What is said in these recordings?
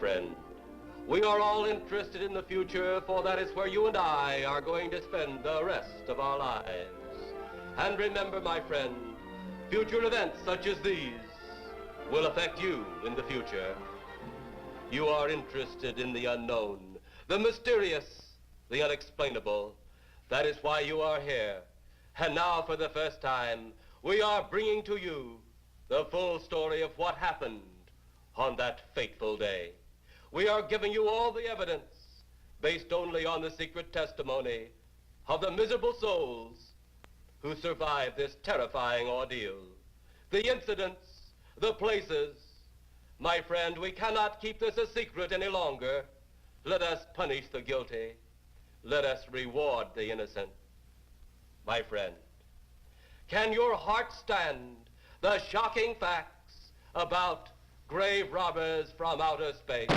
friend. We are all interested in the future, for that is where you and I are going to spend the rest of our lives. And remember, my friend, future events such as these will affect you in the future. You are interested in the unknown, the mysterious, the unexplainable. That is why you are here. And now, for the first time, we are bringing to you the full story of what happened on that fateful day. We are giving you all the evidence based only on the secret testimony of the miserable souls who survived this terrifying ordeal. The incidents, the places. My friend, we cannot keep this a secret any longer. Let us punish the guilty. Let us reward the innocent. My friend, can your heart stand the shocking facts about grave robbers from outer space?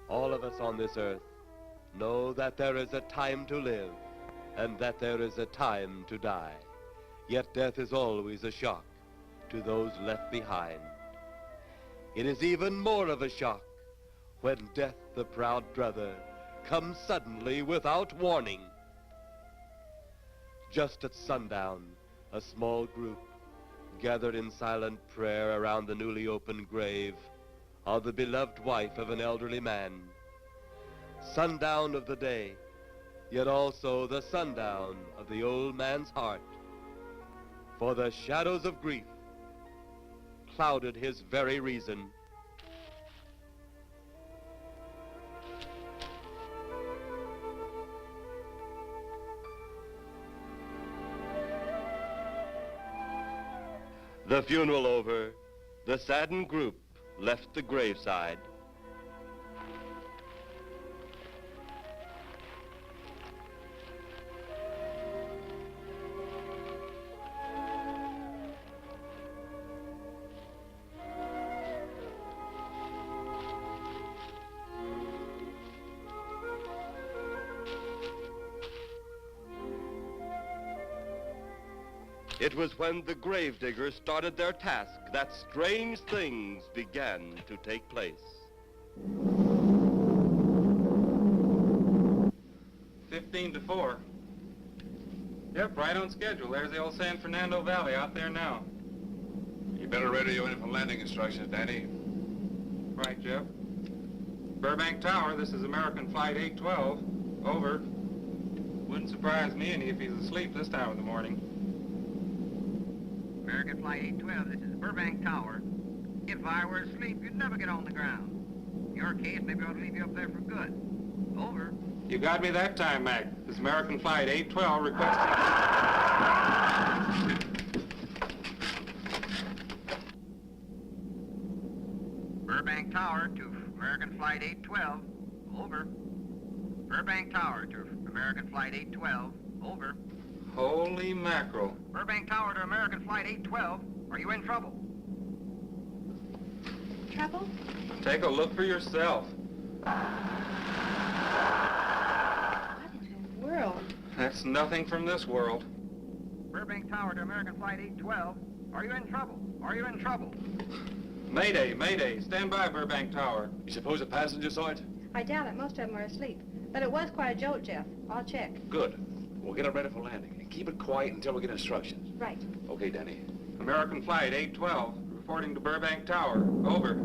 All of us on this earth know that there is a time to live and that there is a time to die. Yet death is always a shock to those left behind. It is even more of a shock when death, the proud brother, comes suddenly without warning. Just at sundown, a small group gathered in silent prayer around the newly opened grave of the beloved wife of an elderly man. Sundown of the day, yet also the sundown of the old man's heart. For the shadows of grief clouded his very reason. The funeral over, the saddened group left the graveside. It was when the gravediggers started their task that strange things began to take place. 15-4. Yep, right on schedule. There's the old San Fernando Valley out there now. You better radio in for landing instructions, Danny. Right, Jeff. Burbank Tower, this is American Flight 812. Over. Wouldn't surprise me any if he's asleep this time of the morning. American Flight 812, this is Burbank Tower. If I were asleep, you'd never get on the ground. In your case, maybe I ought to leave you up there for good. Over. You got me that time, Mac. This is American Flight 812 requesting... Burbank Tower to American Flight 812. Over. Burbank Tower to American Flight 812. Over. Holy mackerel. Burbank Tower to American Flight 812. Are you in trouble? Trouble? Take a look for yourself. What in the world? That's nothing from this world. Burbank Tower to American Flight 812. Are you in trouble? Are you in trouble? Mayday, mayday. Stand by, Burbank Tower. You suppose a passenger saw it? I doubt it. Most of them are asleep. But it was quite a jolt, Jeff. I'll check. Good. We'll get it ready for landing. And keep it quiet until we get instructions. Right. Okay, Danny. American Flight 812, reporting to Burbank Tower. Over.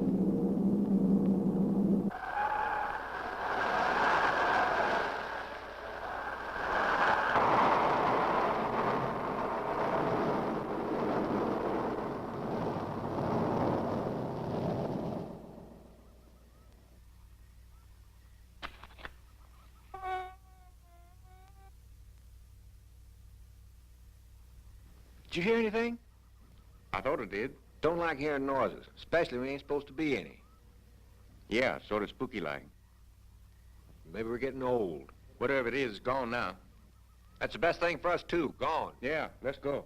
Did you hear anything? I thought it did. Don't like hearing noises, especially when there ain't supposed to be any. Yeah, sort of spooky-like. Maybe we're getting old. Whatever it is, it's gone now. That's the best thing for us, too. Gone. Yeah, let's go.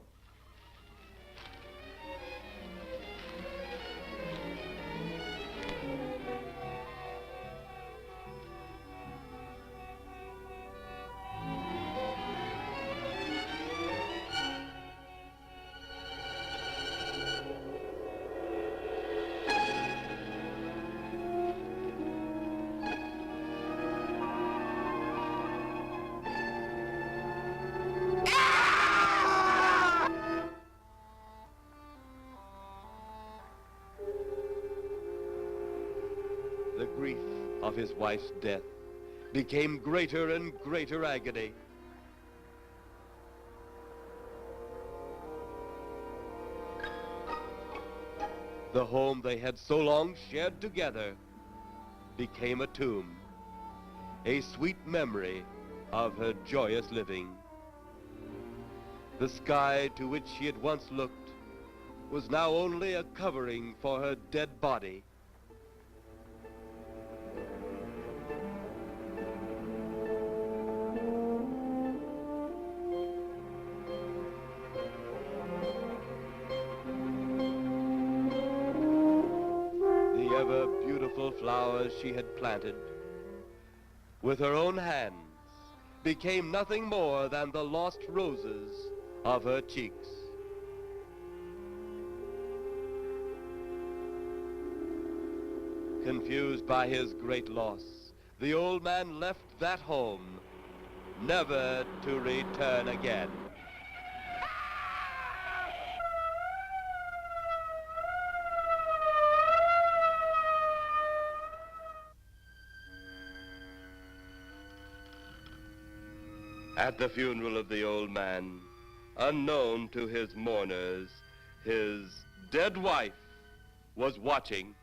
The grief of his wife's death became greater and greater agony. The home they had so long shared together became a tomb, a sweet memory of her joyous living. The sky to which she had once looked was now only a covering for her dead body. The ever-beautiful flowers she had planted, with her own hands, became nothing more than the lost roses of her cheeks. Confused by his great loss, the old man left that home, never to return again. At the funeral of the old man, unknown to his mourners, his dead wife was watching.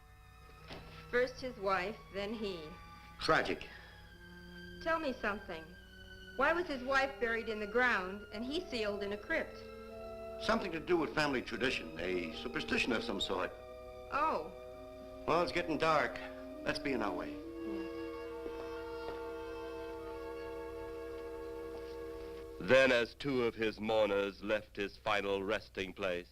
First his wife, then he. Tragic. Tell me something. Why was his wife buried in the ground and he sealed in a crypt? Something to do with family tradition, a superstition of some sort. Oh. Well, it's getting dark. Let's be on our way. Then, as two of his mourners left his final resting place,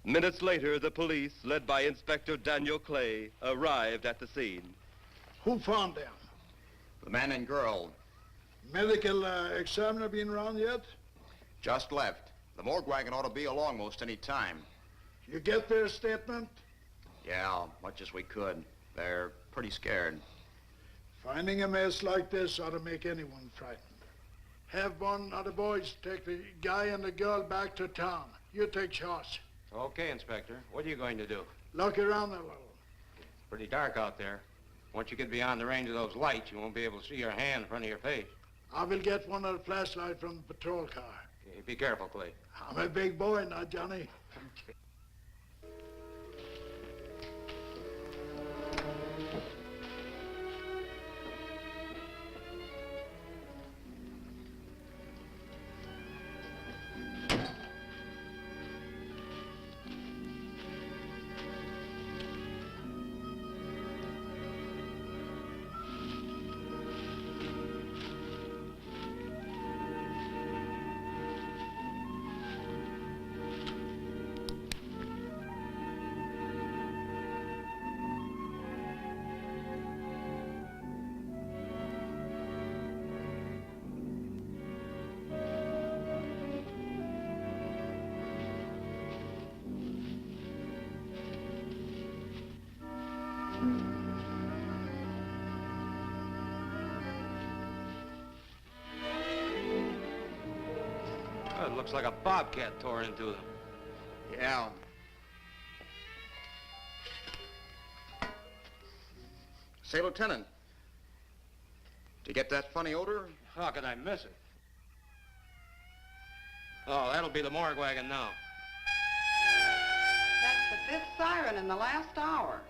minutes later, the police, led by Inspector Daniel Clay, arrived at the scene. Who found them? The man and girl Medical examiner been around yet? just left. The morgue wagon ought to be along most any time. You get their statement? Yeah, much as we could. They're pretty scared. Finding a mess like this ought to make anyone frightened. Have one of the boys take the guy and the girl back to town. You take charge. Okay, Inspector. What are you going to do? Look around a little. It's pretty dark out there. Once you get beyond the range of those lights, you won't be able to see your hand in front of your face. I will get one of the flashlights from the patrol car. Okay, be careful, Clay. I'm a big boy now, Johnny. looks like a bobcat tore into them. Yeah. Say, Lieutenant, did you get that funny odor? How could I miss it? Oh, that'll be the morgue wagon now. That's the 5th siren in the last hour.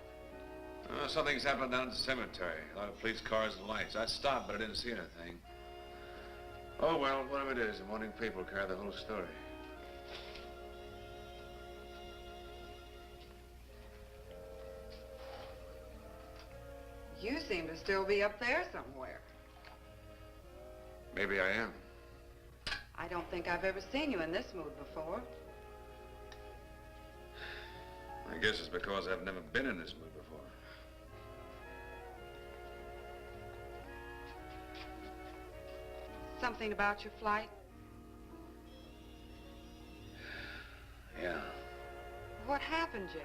Something's happened down at the cemetery. A lot of police cars and lights. I stopped, but I didn't see anything. Oh, well, whatever it is, the morning people carry the whole story. You seem to still be up there somewhere. Maybe I am. I don't think I've ever seen you in this mood before. I guess it's because I've never been in this mood before. Something about your flight? Yeah. What happened, Jeff?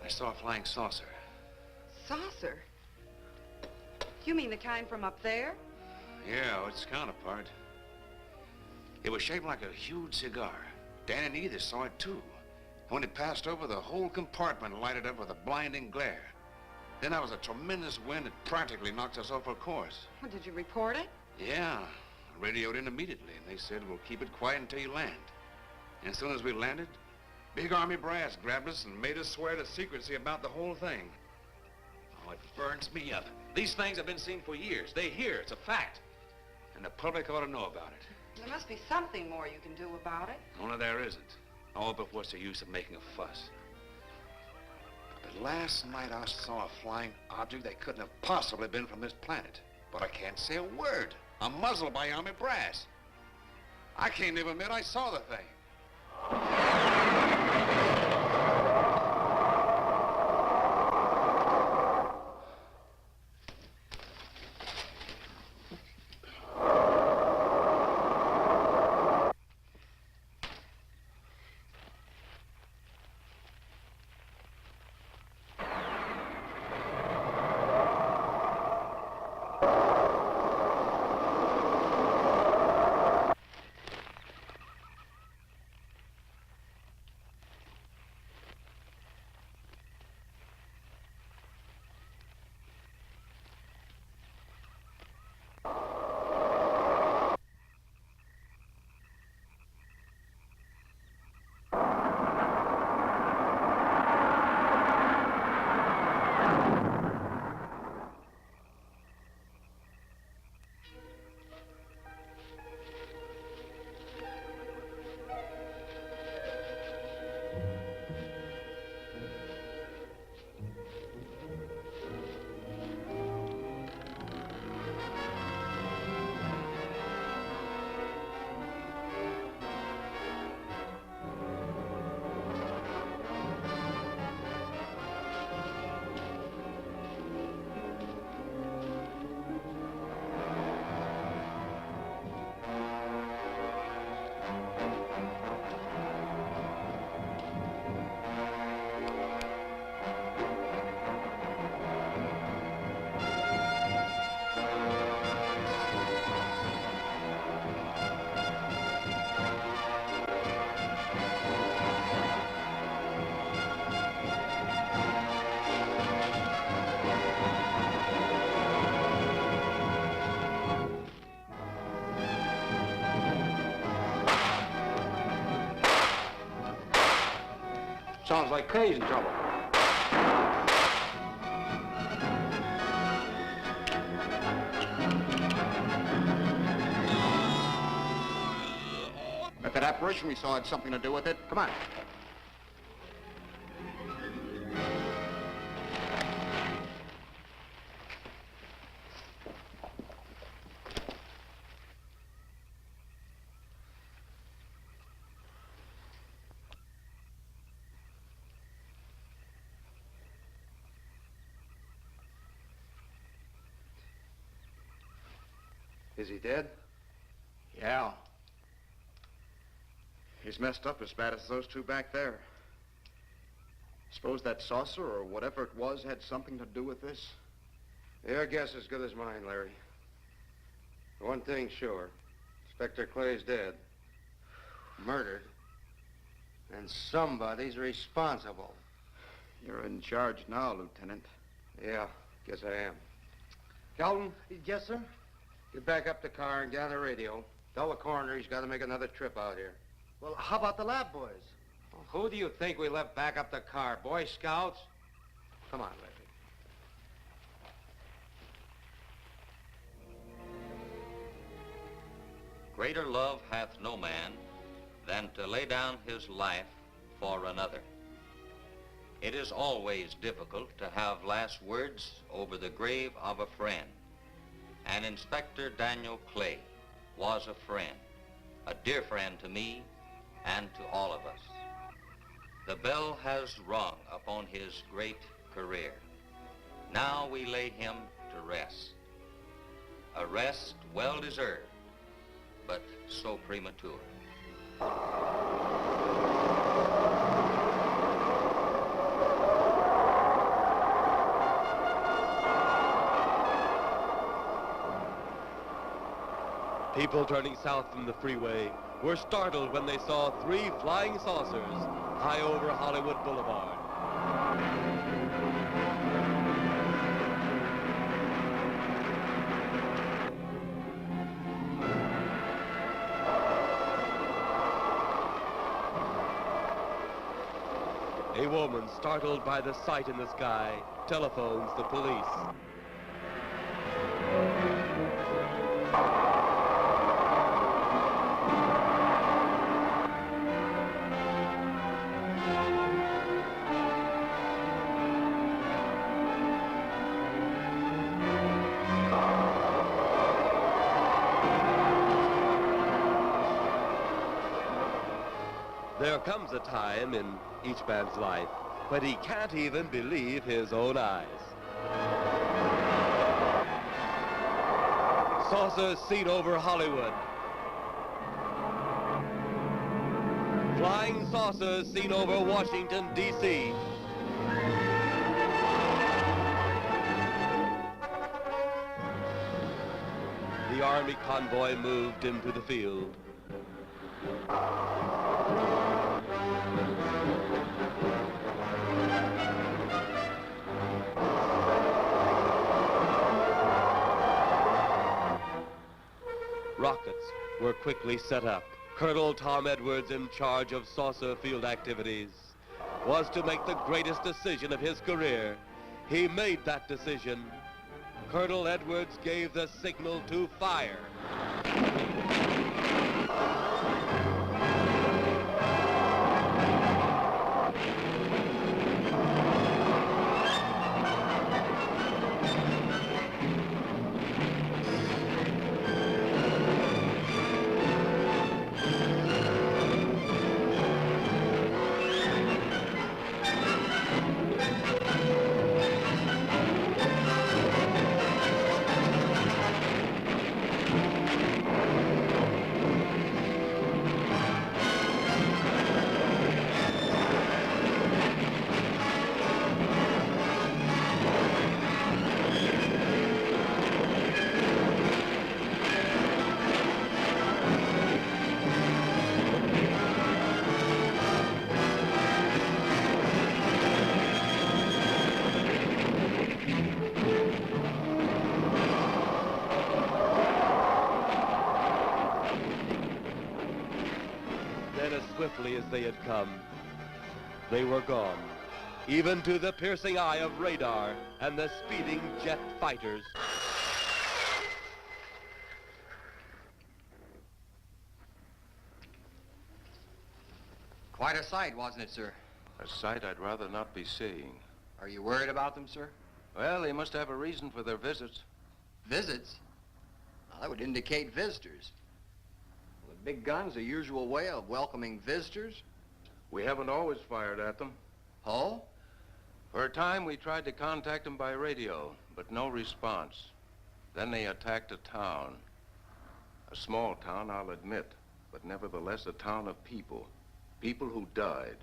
I saw a flying saucer. Saucer? You mean the kind from up there? Yeah, its counterpart. It was shaped like a huge cigar. Dan and Edith saw it too. And when it passed over, the whole compartment lighted up with a blinding glare. Then there was a tremendous wind that practically knocked us off our course. Well, did you report it? Yeah, I radioed in immediately, and they said, we'll keep it quiet until you land. And as soon as we landed, big army brass grabbed us and made us swear to secrecy about the whole thing. Oh, it burns me up. These things have been seen for years. They hear, it's a fact. And the public ought to know about it. There must be something more you can do about it. Only there isn't. Oh, but what's the use of making a fuss? But last night I saw a flying object that couldn't have possibly been from this planet. But I can't say a word. I'm muzzled by army brass. I can't even admit I saw the thing. Sounds like Kay's in trouble. If that apparition we saw had something to do with it, come on. Is he dead? Yeah. He's messed up as bad as those two back there. Suppose that saucer or whatever it was had something to do with this? Your guess as good as mine, Larry. One thing's sure. Inspector Clay's dead. Murdered. And somebody's responsible. You're in charge now, Lieutenant. Yeah, guess I am. Kelton? Yes, sir? Get back up the car and get on the radio. Tell the coroner he's got to make another trip out here. Well, how about the lab boys? Well, who do you think we left back up the car? Boy Scouts? Come on, Larry. Greater love hath no man than to lay down his life for another. It is always difficult to have last words over the grave of a friend. And Inspector Daniel Clay was a friend, a dear friend to me and to all of us. The bell has rung upon his great career. Now we lay him to rest. A rest well deserved, but so premature. People turning south from the freeway were startled when they saw 3 flying saucers high over Hollywood Boulevard. A woman, startled by the sight in the sky, telephones the police. There comes a time in each man's life when he can't even believe his own eyes. Saucers seen over Hollywood. Flying saucers seen over Washington, D.C. The Army convoy moved into the field. Rockets were quickly set up. Colonel Tom Edwards, in charge of saucer field activities, was to make the greatest decision of his career. He made that decision. Colonel Edwards gave the signal to fire. Swiftly as they had come, they were gone, even to the piercing eye of radar and the speeding jet fighters. Quite a sight, wasn't it, sir? A sight I'd rather not be seeing. Are you worried about them, sir? Well, they must have a reason for their visits. Visits? Well, that would indicate visitors. The big gun's the usual way of welcoming visitors. We haven't always fired at them. Oh? For a time, we tried to contact them by radio, but no response. Then they attacked a town. A small town, I'll admit, but nevertheless a town of people. People who died.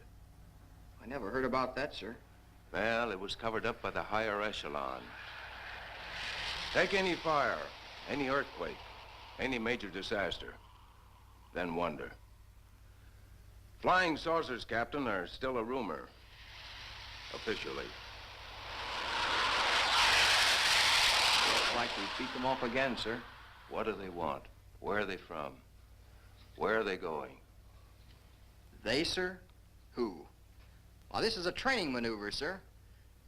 I never heard about that, sir. Well, it was covered up by the higher echelon. Take any fire, any earthquake, any major disaster, then wonder. Flying saucers, Captain, are still a rumor, officially. Looks like we beat them off again, sir. What do they want? Where are they from? Where are they going? They, sir? Who? Well, this is a training maneuver, sir.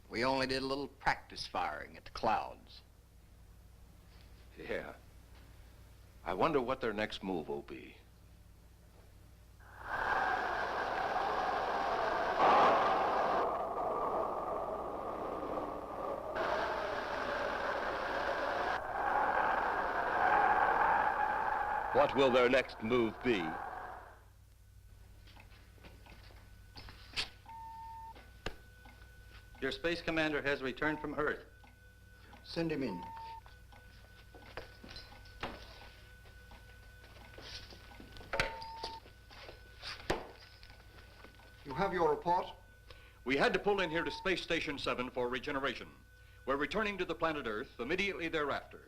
We only did a little practice firing at the clouds. Yeah. I wonder what their next move will be. What will their next move be? Your space commander has returned from Earth. Send him in. You have your report? We had to pull in here to Space Station 7 for regeneration. We're returning to the planet Earth immediately thereafter.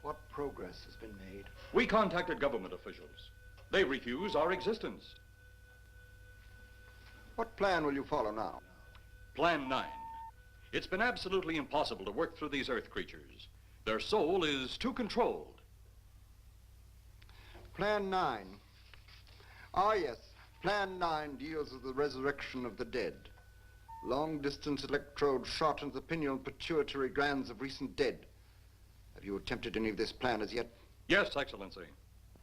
What progress has been made? We contacted government officials. They refuse our existence. What plan will you follow now? Plan 9. It's been absolutely impossible to work through these Earth creatures. Their soul is too controlled. Plan 9. Ah, yes. Plan 9 deals with the resurrection of the dead. Long-distance electrode shot into the pineal pituitary glands of recent dead. Have you attempted any of this plan as yet? Yes, Excellency.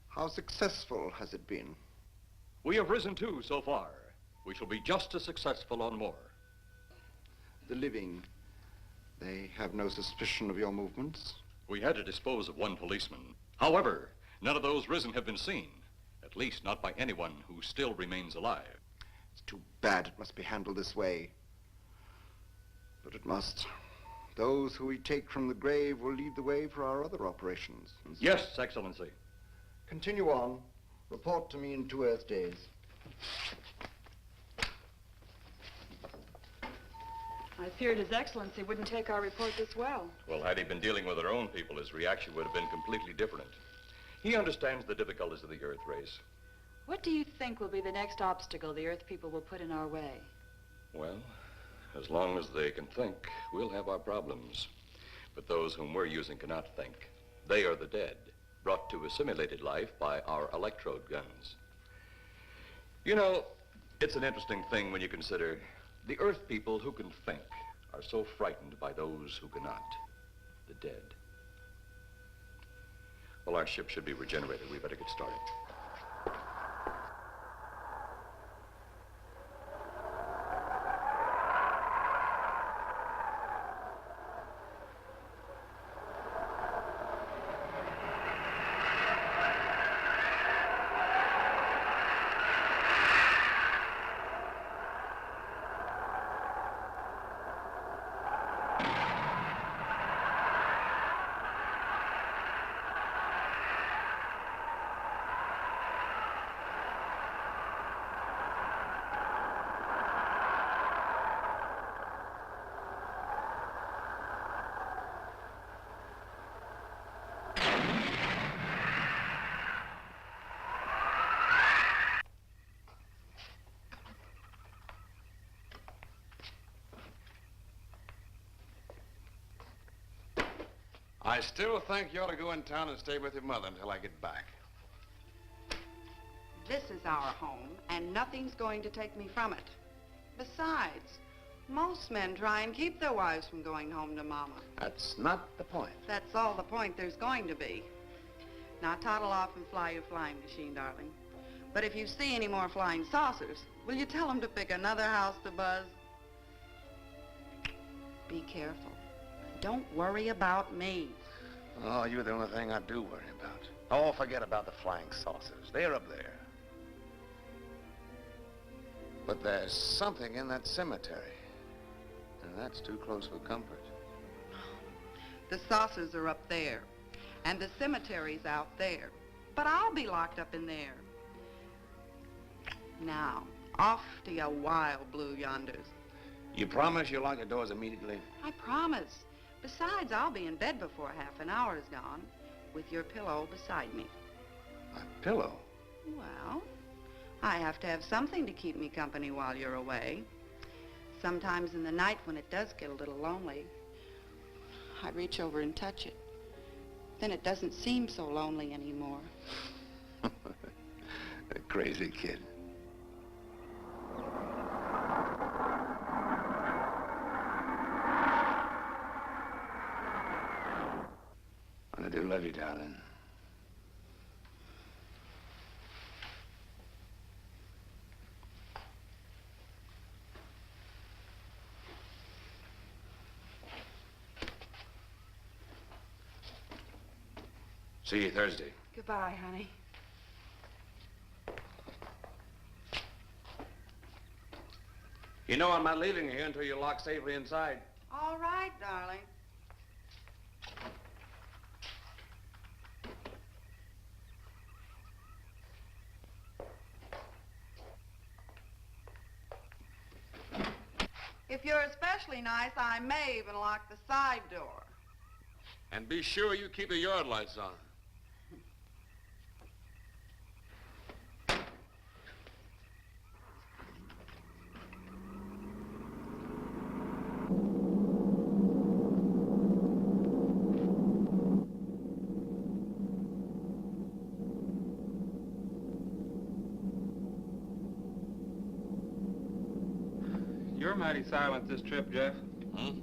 How successful has it been? We have risen too so far. We shall be just as successful on more. The living, they have no suspicion of your movements? We had to dispose of one policeman. However, none of those risen have been seen. At least not by anyone who still remains alive. It's too bad it must be handled this way. But it must. Those who we take from the grave will lead the way for our other operations. Yes, Excellency. Continue on. Report to me in 2 Earth days. I feared His Excellency wouldn't take our report this well. Well, had he been dealing with our own people, his reaction would have been completely different. He understands the difficulties of the Earth race. What do you think will be the next obstacle the Earth people will put in our way? Well, as long as they can think, we'll have our problems. But those whom we're using cannot think. They are the dead, brought to assimilated life by our electrode guns. You know, it's an interesting thing when you consider the Earth people who can think are so frightened by those who cannot, the dead. Well, our ship should be regenerated. We better get started. I still think you ought to go in town and stay with your mother until I get back. This is our home, and nothing's going to take me from it. Besides, most men try and keep their wives from going home to Mama. That's not the point. That's all the point there's going to be. Now toddle off and fly your flying machine, darling. But if you see any more flying saucers, will you tell them to pick another house to buzz? Be careful. Don't worry about me. Oh, you're the only thing I do worry about. Oh, forget about the flying saucers. They're up there. But there's something in that cemetery. And that's too close for comfort. The saucers are up there, and the cemetery's out there. But I'll be locked up in there. Now, off to your wild blue yonders. You promise you'll lock the doors immediately? I promise. Besides, I'll be in bed before half an hour is gone, with your pillow beside me. My pillow? Well, I have to have something to keep me company while you're away. Sometimes in the night when it does get a little lonely, I reach over and touch it. Then it doesn't seem so lonely anymore. A crazy kid. I do love you, darling. See you Thursday. Goodbye, honey. You know I'm not leaving here until you're locked safely inside. All right, darling. If you're especially nice, I may even lock the side door. And be sure you keep the yard lights on. You're mighty silent this trip, Jeff. Hmm?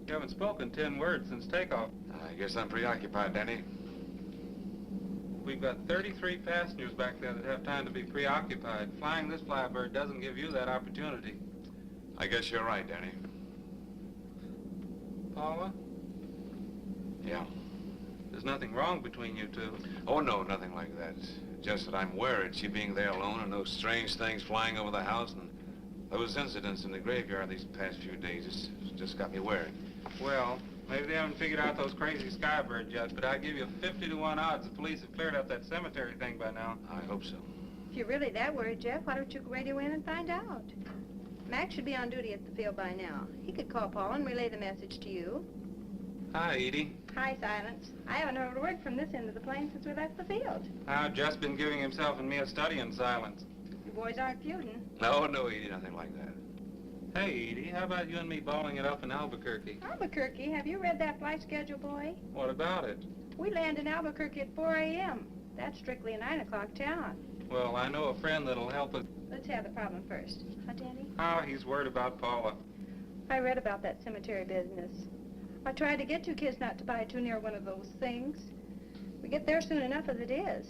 You haven't spoken 10 words since takeoff. I guess I'm preoccupied, Danny. We've got 33 passengers back there that have time to be preoccupied. Flying this flybird doesn't give you that opportunity. I guess you're right, Danny. Paula, Yeah. there's nothing wrong between you two. Oh, no, nothing like that. Just that I'm worried, she being there alone and those strange things flying over the house and those incidents in the graveyard these past few days. It's just got me worried. Well, maybe they haven't figured out those crazy skybirds yet, but I give you 50-to-1 odds the police have cleared up that cemetery thing by now. I hope so. If you're really that worried, Jeff, why don't you radio in and find out? Mac should be on duty at the field by now. He could call Paul and relay the message to you. Hi, Edie. Hi, Silence. I haven't heard a word from this end of the plane since we left the field. I've just been giving himself and me a study in silence. You boys aren't feuding. No, Edie, nothing like that. Hey, Edie, how about you and me balling it up in Albuquerque? Albuquerque, have you read that flight schedule, boy? What about it? We land in Albuquerque at 4 a.m. That's strictly a 9 o'clock town. Well, I know a friend that'll help us. Let's have the problem first. Huh, Danny? Oh, he's worried about Paula. I read about that cemetery business. I tried to get you kids not to buy too near one of those things. We get there soon enough as it is.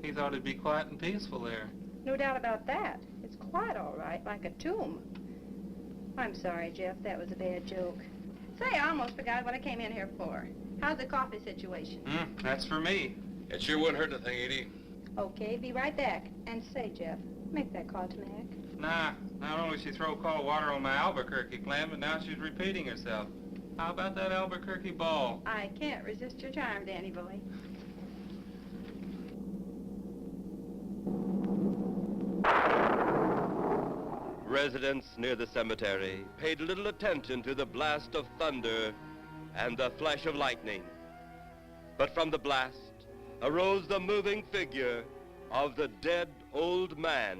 He thought it'd be quiet and peaceful there. No doubt about that. It's quiet all right, like a tomb. I'm sorry, Jeff. That was a bad joke. Say, I almost forgot what I came in here for. How's the coffee situation? That's for me. It sure wouldn't hurt anything, Edie. Okay, be right back. And say, Jeff, make that call to Mac. Nah, not only she throw cold water on my Albuquerque plan, but now she's repeating herself. How about that Albuquerque ball? I can't resist your charm, Danny boy. Residents near the cemetery paid little attention to the blast of thunder and the flash of lightning. But from the blast arose the moving figure of the dead old man.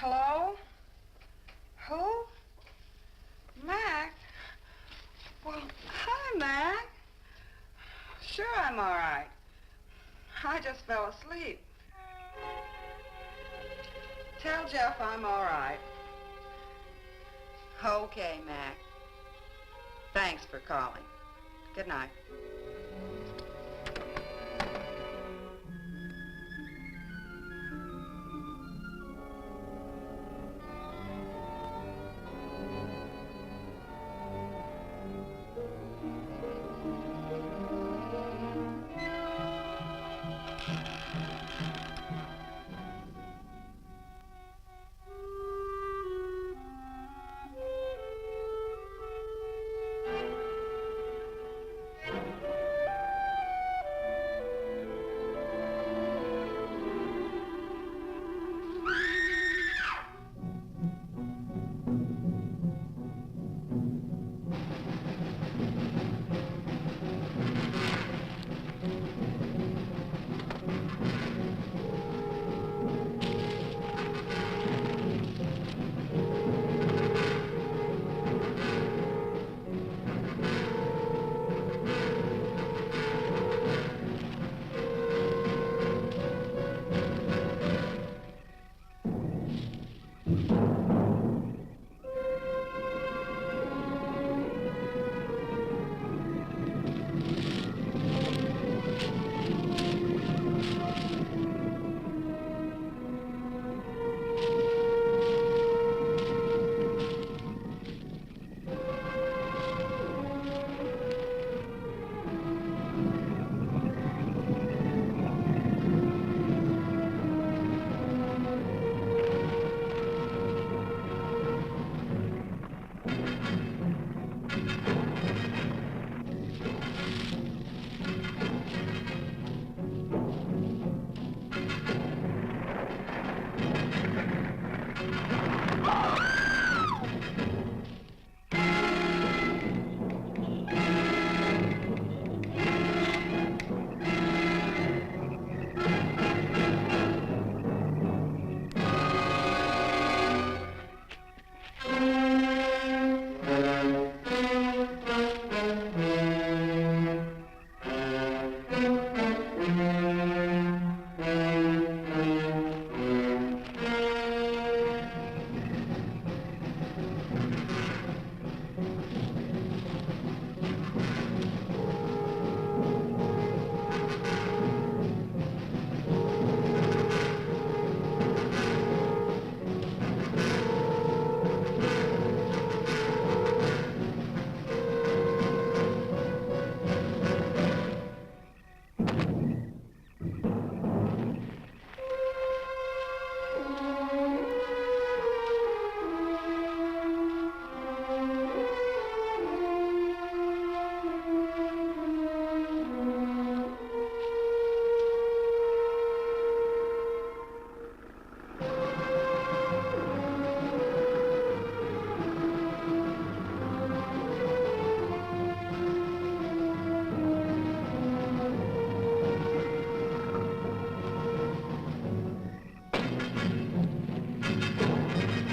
Hello? Who? Mac? Well, hi, Mac. Sure, I'm all right. I just fell asleep. Tell Jeff I'm all right. Okay, Mac. Thanks for calling. Good night.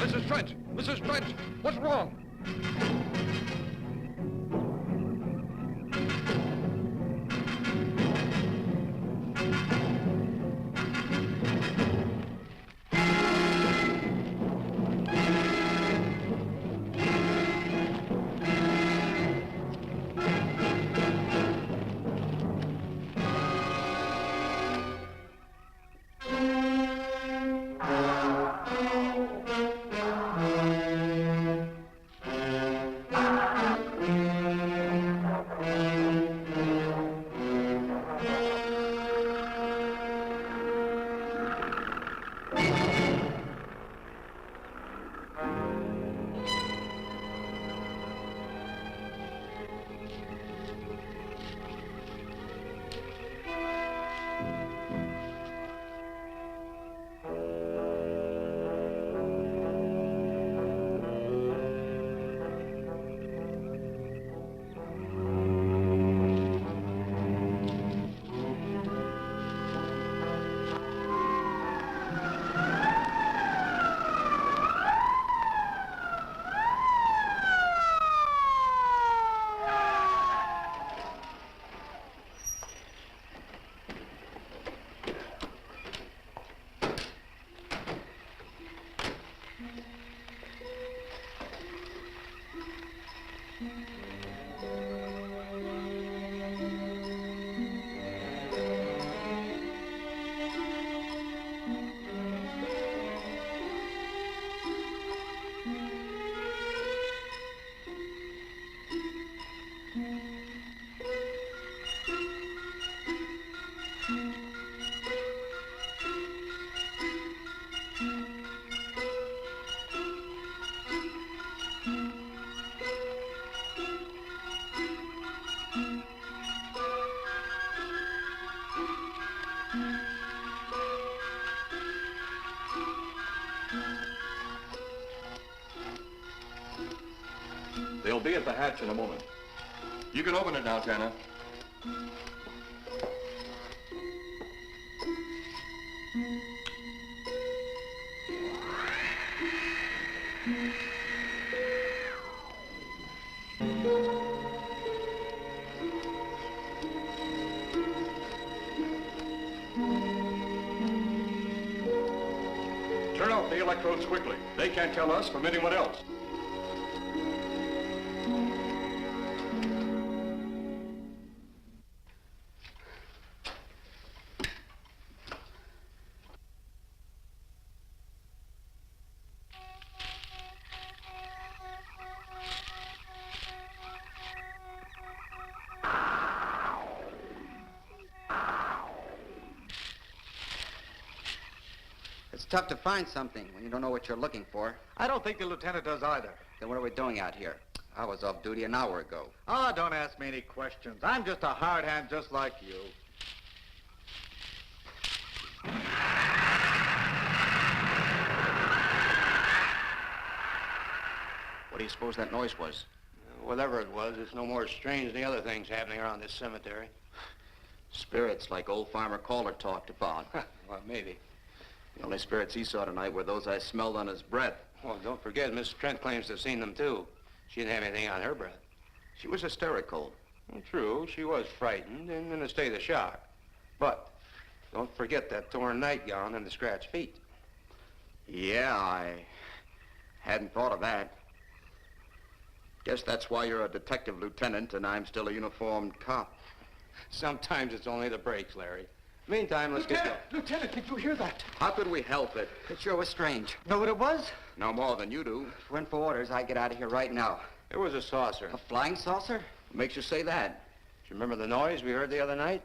Mrs. Trent! Mrs. Trent! What's wrong? They'll be at the hatch in a moment. You can open it now, Tanner. Turn off the electrodes quickly. They can't tell us from anyone else. It's tough to find something when you don't know what you're looking for. I don't think the lieutenant does either. Then what are we doing out here? I was off duty an hour ago. Oh, don't ask me any questions. I'm just a hard hand just like you. What do you suppose that noise was? Whatever it was, it's no more strange than the other things happening around this cemetery. Spirits like old Farmer Calder talked about. Well, maybe. The only spirits he saw tonight were those I smelled on his breath. Well, don't forget, Miss Trent claims to have seen them, too. She didn't have anything on her breath. She was hysterical. Well, true, she was frightened and in a state of shock. But don't forget that torn nightgown and the scratched feet. Yeah, I hadn't thought of that. Guess that's why you're a detective lieutenant and I'm still a uniformed cop. Sometimes it's only the breaks, Larry. Meantime, let's get going. Lieutenant, did you hear that? How could we help it? It sure was strange. Know what it was? No more than you do. If it weren't for orders, I'd get out of here right now. It was a saucer. A flying saucer? What makes you say that? Do you remember the noise we heard the other night?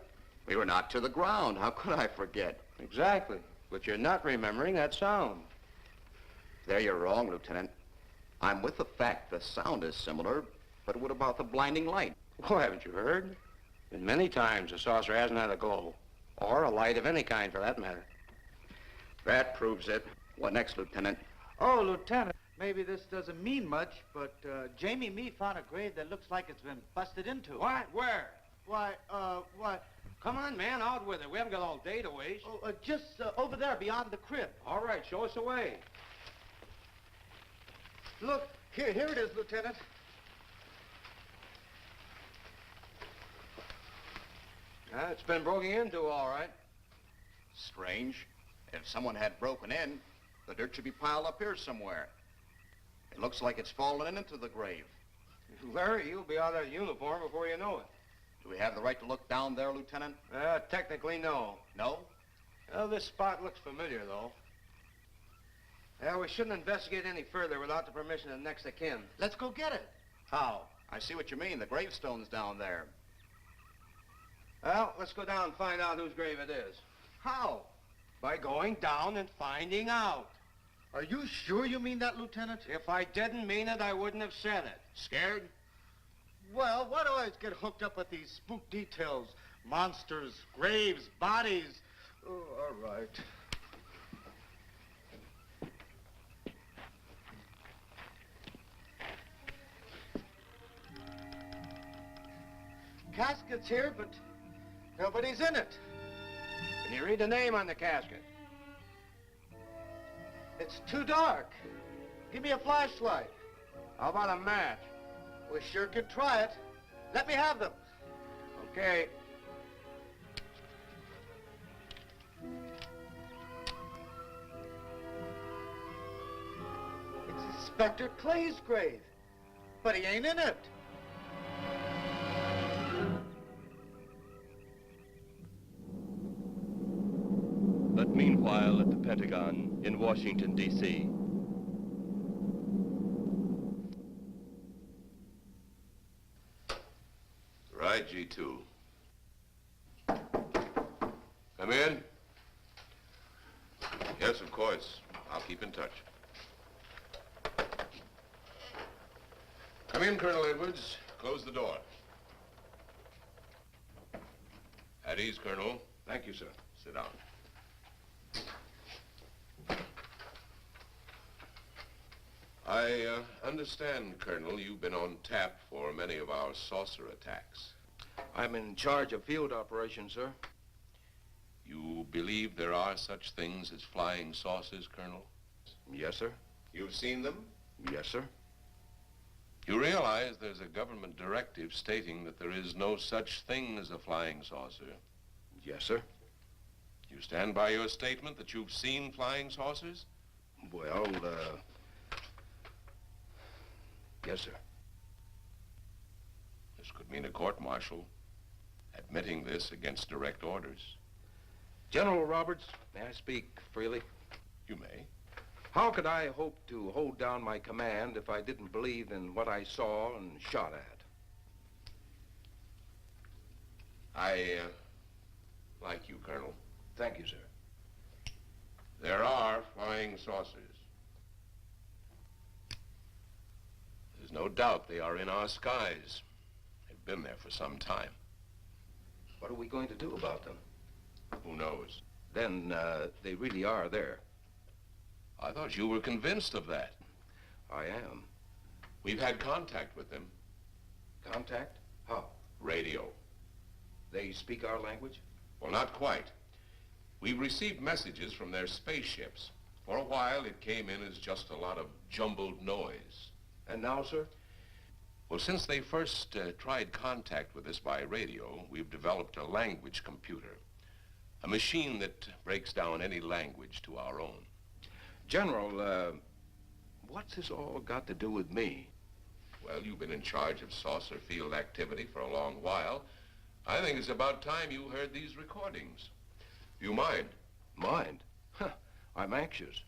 We were knocked to the ground. How could I forget? Exactly. But you're not remembering that sound. There you're wrong, Lieutenant. I'm with the fact the sound is similar, but what about the blinding light? Oh, haven't you heard? Been many times the saucer hasn't had a glow. Or a light of any kind, for that matter. That proves it. What next, Lieutenant? Oh, Lieutenant, maybe this doesn't mean much, but Jamie Mee found a grave that looks like it's been busted into. What? Where? Why, what? Come on, man, out with it. We haven't got all day to waste. Oh, just over there beyond the crib. All right, show us the way. Look, here it is, Lieutenant. It's been broken into, all right. Strange. If someone had broken in, the dirt should be piled up here somewhere. It looks like it's fallen into the grave. Larry, you'll be out of uniform before you know it. Do we have the right to look down there, Lieutenant? Technically, no. No? Well, this spot looks familiar, though. We shouldn't investigate any further without the permission of next of kin. Let's go get it. How? I see what you mean. The gravestone's down there. Well, let's go down and find out whose grave it is. How? By going down and finding out. Are you sure you mean that, Lieutenant? If I didn't mean it, I wouldn't have said it. Scared? Well, why do I always get hooked up with these spook details? Monsters, graves, bodies. Oh, all right. Casket's here, but nobody's in it. Can you read the name on the casket? It's too dark. Give me a flashlight. How about a match? We sure could try it. Let me have them. Okay. It's Inspector Clay's grave, but he ain't in it. But meanwhile, at the Pentagon in Washington, D.C., Right, G2. Come in. Yes, of course. I'll keep in touch. Come in, Colonel Edwards. Close the door. At ease, Colonel. Thank you, sir. Sit down. I understand, Colonel, you've been on tap for many of our saucer attacks. I'm in charge of field operations, sir. You believe there are such things as flying saucers, Colonel? Yes, sir. You've seen them? Yes, sir. You realize there's a government directive stating that there is no such thing as a flying saucer? Yes, sir. You stand by your statement that you've seen flying saucers? Well, yes, sir. This could mean a court-martial, admitting this against direct orders. General Roberts, may I speak freely? You may. How could I hope to hold down my command if I didn't believe in what I saw and shot at? I like you, Colonel. Thank you, sir. There are flying saucers. There's no doubt they are in our skies. They've been there for some time. What are we going to do about them? Who knows? Then, they really are there. I thought you were convinced of that. I am. We've had contact with them. Contact? How? Radio. They speak our language? Well, not quite. We've received messages from their spaceships. For a while, it came in as just a lot of jumbled noise. And now, sir? Well, since they first tried contact with us by radio, we've developed a language computer. A machine that breaks down any language to our own. General, what's this all got to do with me? Well, you've been in charge of saucer field activity for a long while. I think it's about time you heard these recordings. Do you mind? Mind? Huh, I'm anxious.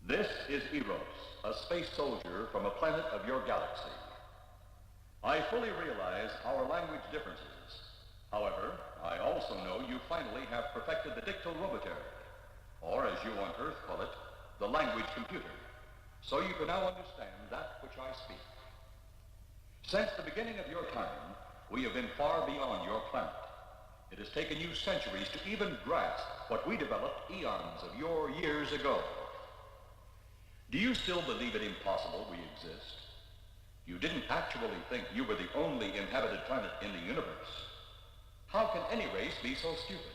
This is Eros, a space soldier from a planet of your galaxy. I fully realize our language differences. However, I also know you finally have perfected the dictal robotary, or as you on Earth call it, the language computer. So you can now understand that which I speak. Since the beginning of your time, we have been far beyond your planet. It has taken you centuries to even grasp what we developed eons of your years ago. Do you still believe it impossible we exist? You didn't actually think you were the only inhabited planet in the universe. How can any race be so stupid?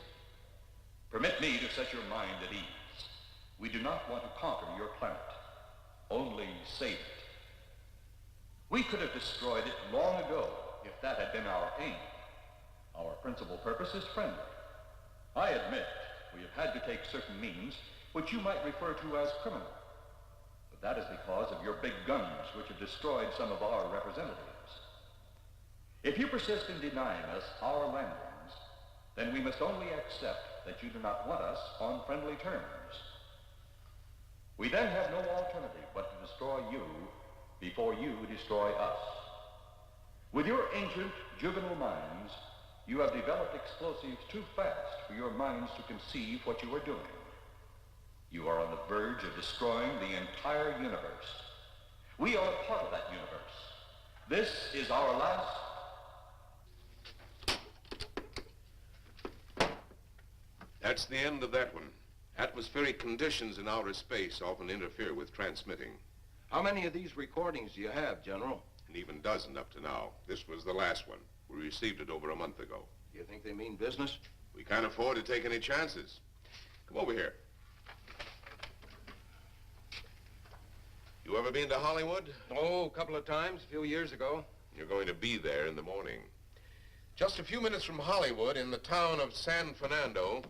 Permit me to set your mind at ease. We do not want to conquer your planet, only save it. We could have destroyed it long ago if that had been our aim. Our principal purpose is friendly. I admit we have had to take certain means which you might refer to as criminal. But that is because of your big guns which have destroyed some of our representatives. If you persist in denying us our landings, then we must only accept that you do not want us on friendly terms. We then have no alternative but to destroy you before you destroy us. With your ancient juvenile minds, you have developed explosives too fast for your minds to conceive what you are doing. You are on the verge of destroying the entire universe. We are a part of that universe. This is our last... That's the end of that one. Atmospheric conditions in outer space often interfere with transmitting. How many of these recordings do you have, General? An even dozen up to now. This was the last one. We received it over a month ago. You think they mean business? We can't afford to take any chances. Come over here. You ever been to Hollywood? Oh, a couple of times, a few years ago. You're going to be there in the morning. Just a few minutes from Hollywood, in the town of San Fernando,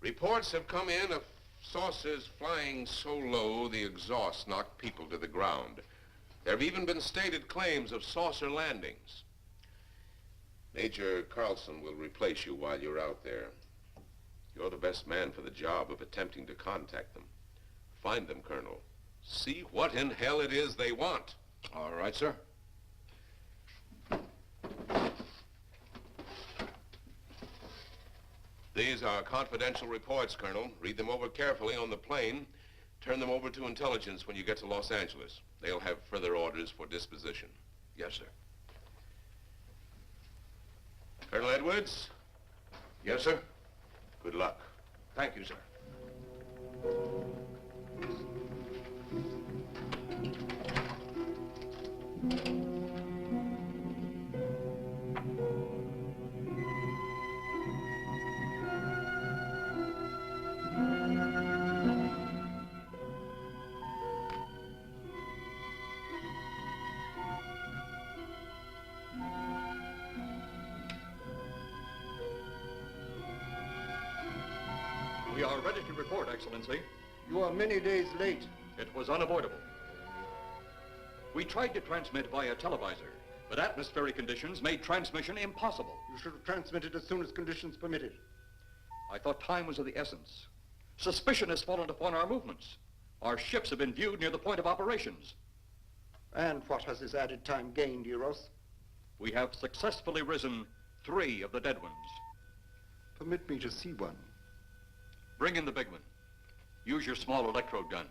reports have come in of saucers flying so low the exhaust knocked people to the ground. There have even been stated claims of saucer landings. Major Carlson will replace you while you're out there. You're the best man for the job of attempting to contact them. Find them, Colonel. See what in hell it is they want. All right, sir. These are confidential reports, Colonel. Read them over carefully on the plane. Turn them over to intelligence when you get to Los Angeles. They'll have further orders for disposition. Yes, sir. Colonel Edwards? Yes, sir. Good luck. Thank you, sir. We are ready to report, Excellency. You are many days late. It was unavoidable. We tried to transmit via televisor, but atmospheric conditions made transmission impossible. You should have transmitted as soon as conditions permitted. I thought time was of the essence. Suspicion has fallen upon our movements. Our ships have been viewed near the point of operations. And what has this added time gained, Eros? We have successfully risen 3 of the dead ones. Permit me to see one. Bring in the big one. Use your small electrode gun.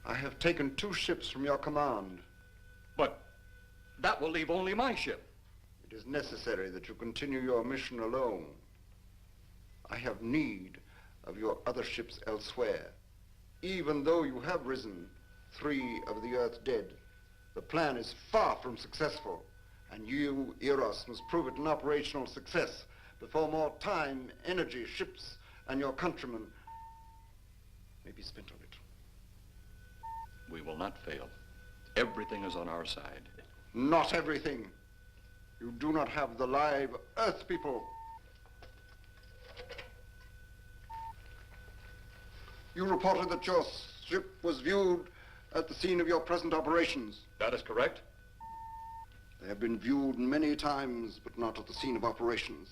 I have taken 2 ships from your command. But that will leave only my ship. It is necessary that you continue your mission alone. I have need of your other ships elsewhere. Even though you have risen 3 of the Earth's dead, the plan is far from successful. And you, Eros, must prove it an operational success before more time, energy, ships, and your countrymen may be spent on it. We will not fail. Everything is on our side. Not everything. You do not have the live Earth people. You reported that your ship was viewed at the scene of your present operations. That is correct. They have been viewed many times, but not at the scene of operations.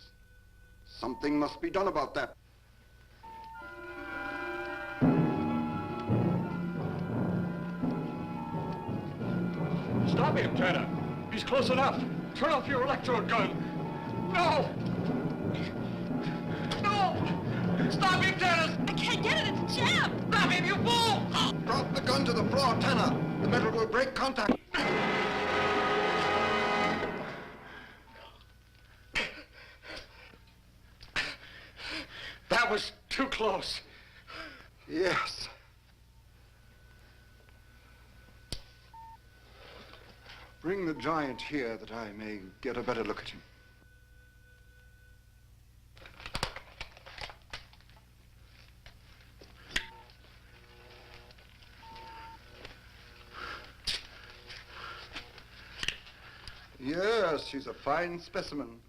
Something must be done about that. Stop him, Tanner. He's close enough. Turn off your electrode gun. No! No! Stop him, Tanner! I can't get it. It's jammed. Stop him, you fool! Drop the gun to the floor, Tanner. The metal will break contact. That was too close. Yes. Bring the giant here that I may get a better look at him. Yes, he's a fine specimen.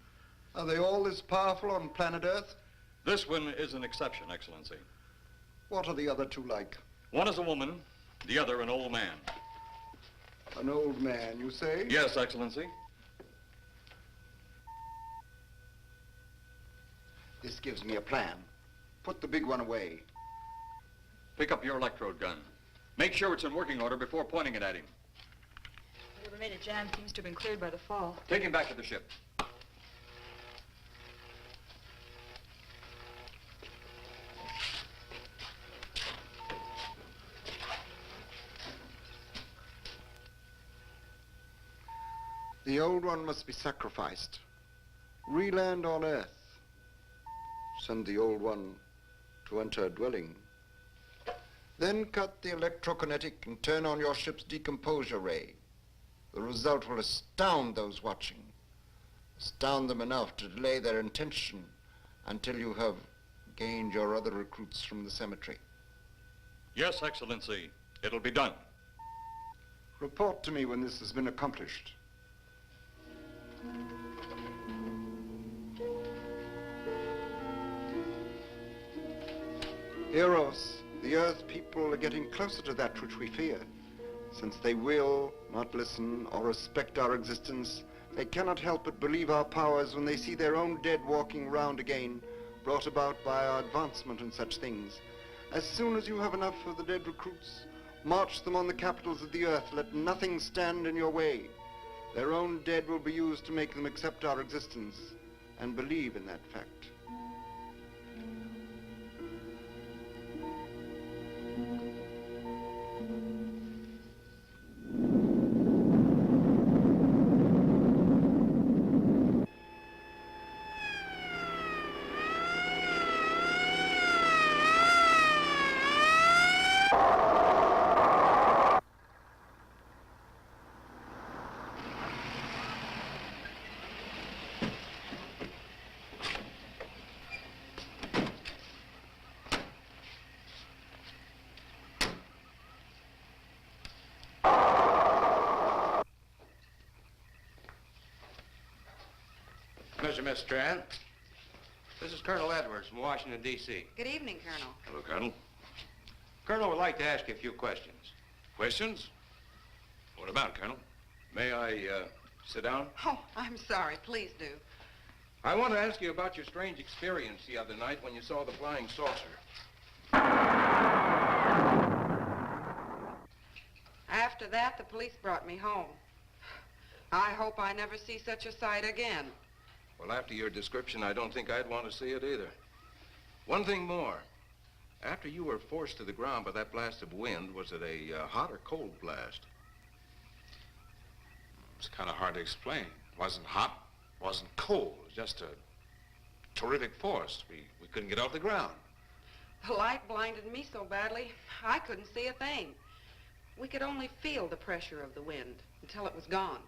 Are they all as powerful on planet Earth? This one is an exception, Excellency. What are the other two like? One is a woman, the other an old man. An old man, you say? Yes, Excellency. This gives me a plan. Put the big one away. Pick up your electrode gun. Make sure it's in working order before pointing it at him. Whatever made it jam seems to have been cleared by the fall. Take him back to the ship. The old one must be sacrificed. Re-land on Earth. Send the old one to enter a dwelling. Then cut the electrokinetic and turn on your ship's decomposure ray. The result will astound those watching. Astound them enough to delay their intention until you have gained your other recruits from the cemetery. Yes, Excellency. It'll be done. Report to me when this has been accomplished. Eros, the Earth people are getting closer to that which we fear. Since they will not listen or respect our existence, they cannot help but believe our powers when they see their own dead walking round again, brought about by our advancement and such things. As soon as you have enough of the dead recruits, march them on the capitals of the Earth. Let nothing stand in your way. Their own dead will be used to make them accept our existence and believe in that fact. Miss Strand. This is Colonel Edwards from Washington, D.C. Good evening, Colonel. Hello, Colonel. Colonel would like to ask you a few questions. Questions? What about, Colonel? May I sit down? Oh, I'm sorry. Please do. I want to ask you about your strange experience the other night when you saw the flying saucer. After that, the police brought me home. I hope I never see such a sight again. Well, after your description, I don't think I'd want to see it either. One thing more. After you were forced to the ground by that blast of wind, was it a hot or cold blast? It's kind of hard to explain. It wasn't hot, wasn't cold. It was just a terrific force. We couldn't get off the ground. The light blinded me so badly, I couldn't see a thing. We could only feel the pressure of the wind until it was gone.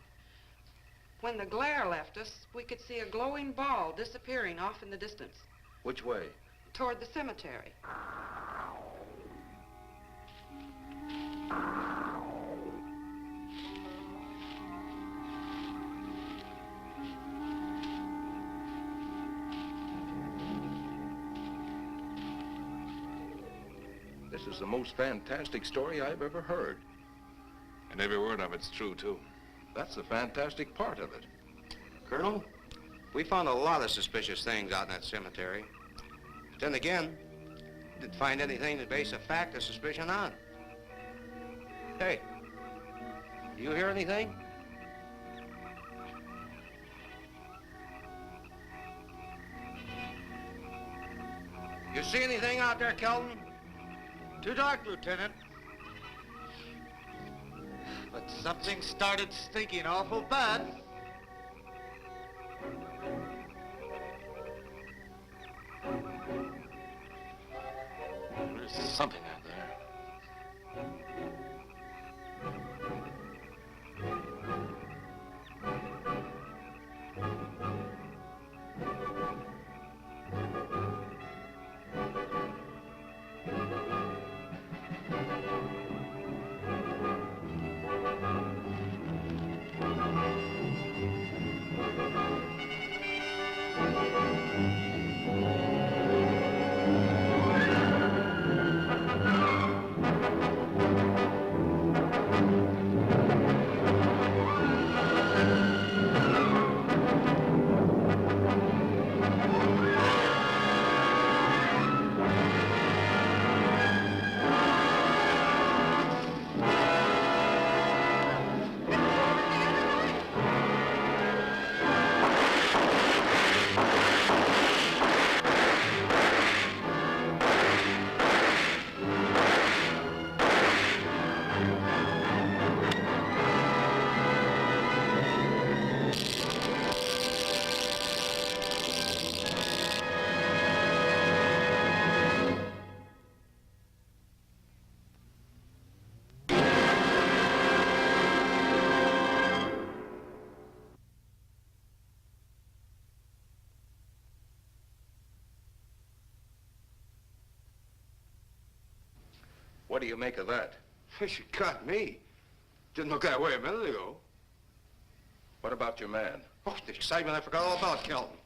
When the glare left us, we could see a glowing ball disappearing off in the distance. Which way? Toward the cemetery. This is the most fantastic story I've ever heard. And every word of it's true, too. That's the fantastic part of it. Colonel, we found a lot of suspicious things out in that cemetery. But then again, didn't find anything to base a fact or suspicion on. Hey, Do you hear anything? You see anything out there, Kelton? Too dark, Lieutenant. But something started stinking awful bad. There's something out there. What do you make of that? You got me. Didn't look that way a minute ago. What about your man? Oh, the excitement I forgot all about, Kelton.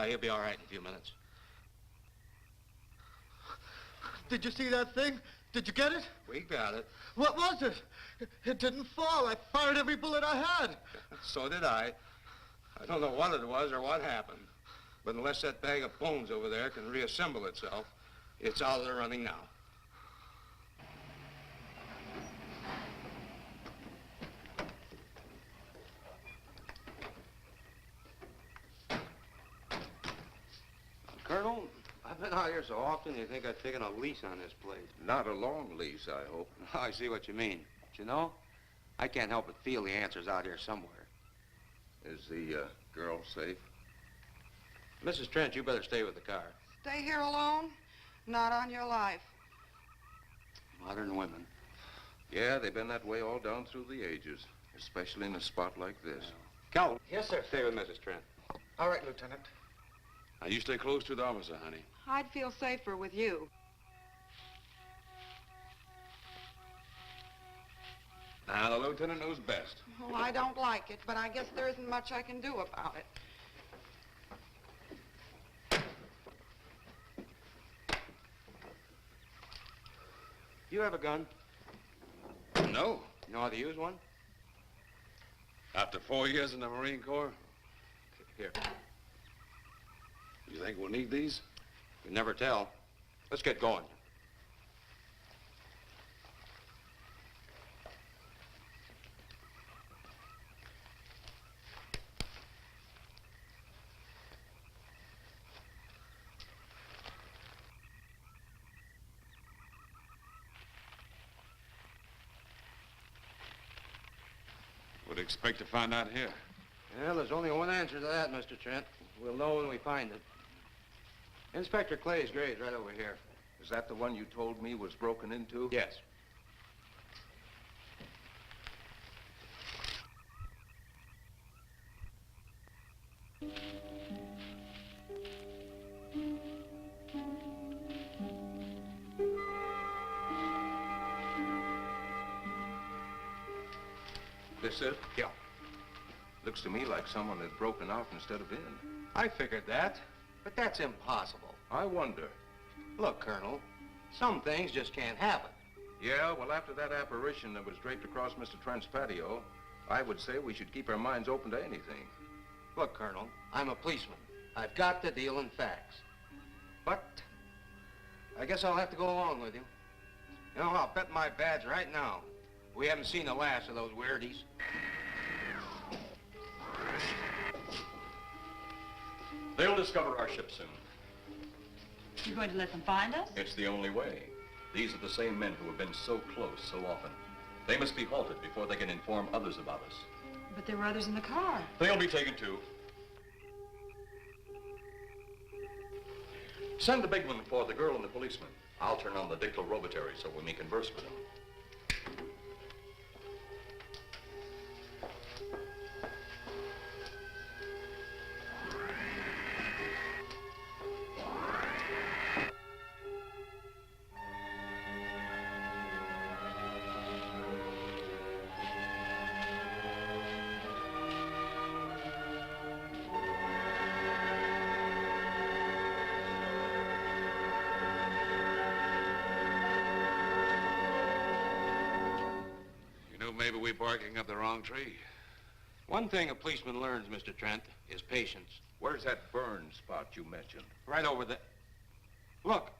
He'll be all right in a few minutes. Did you see that thing? Did you get it? We got it. What was it? It didn't fall. I fired every bullet I had. So did I. I don't know what it was or what happened. But unless that bag of bones over there can reassemble itself, it's out of the running now. Colonel, I've been out here so often, you think I've taken a lease on this place. Not a long lease, I hope. I see what you mean. But you know, I can't help but feel the answer's out here somewhere. Is the girl safe? Mrs. Trent, you better stay with the car. Stay here alone? Not on your life. Modern women. Yeah, they've been that way all down through the ages, especially in a spot like this. Calvin. Yes, sir. Stay with Mrs. Trent. All right, Lieutenant. Now, you stay close to the officer, honey. I'd feel safer with you. Now, the lieutenant knows best. Well, I don't like it, but I guess there isn't much I can do about it. You have a gun? No. You know how to use one? After 4 years in the Marine Corps? Here. You think we'll need these? You never tell. Let's get going. What do you expect to find out here? Well, there's only one answer to that, Mr. Trent. We'll know when we find it. Inspector Clay's grade's right over here. Is that the one you told me was broken into? Yes. This it? Yeah. Looks to me like someone had broken out instead of in. I figured that, but that's impossible. I wonder. Look, Colonel, some things just can't happen. Yeah, well, after that apparition that was draped across Mr. Trent's patio, I would say we should keep our minds open to anything. Look, Colonel, I'm a policeman. I've got to deal in facts. But I guess I'll have to go along with you. You know, I'll bet my badge right now we haven't seen the last of those weirdies. They'll discover our ship soon. You're going to let them find us? It's the only way. These are the same men who have been so close so often. They must be halted before they can inform others about us. But there were others in the car. They'll be taken too. Send the big one for the girl and the policeman. I'll turn on the dictorobatary so we may converse with them. Maybe we're barking up the wrong tree. One thing a policeman learns, Mr. Trent, is patience. Where's that burn spot you mentioned? Right over there. Look.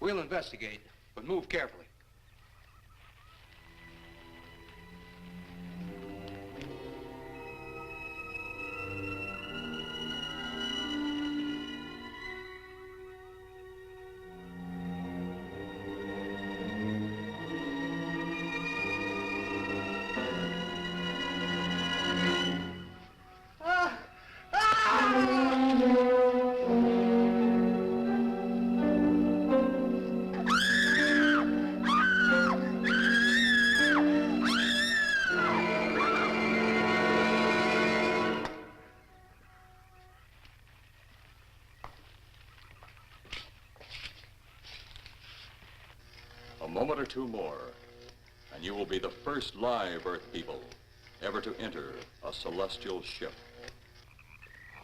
We'll investigate, but move carefully. A moment or two more, and you will be the first live Earth people ever to enter a celestial ship.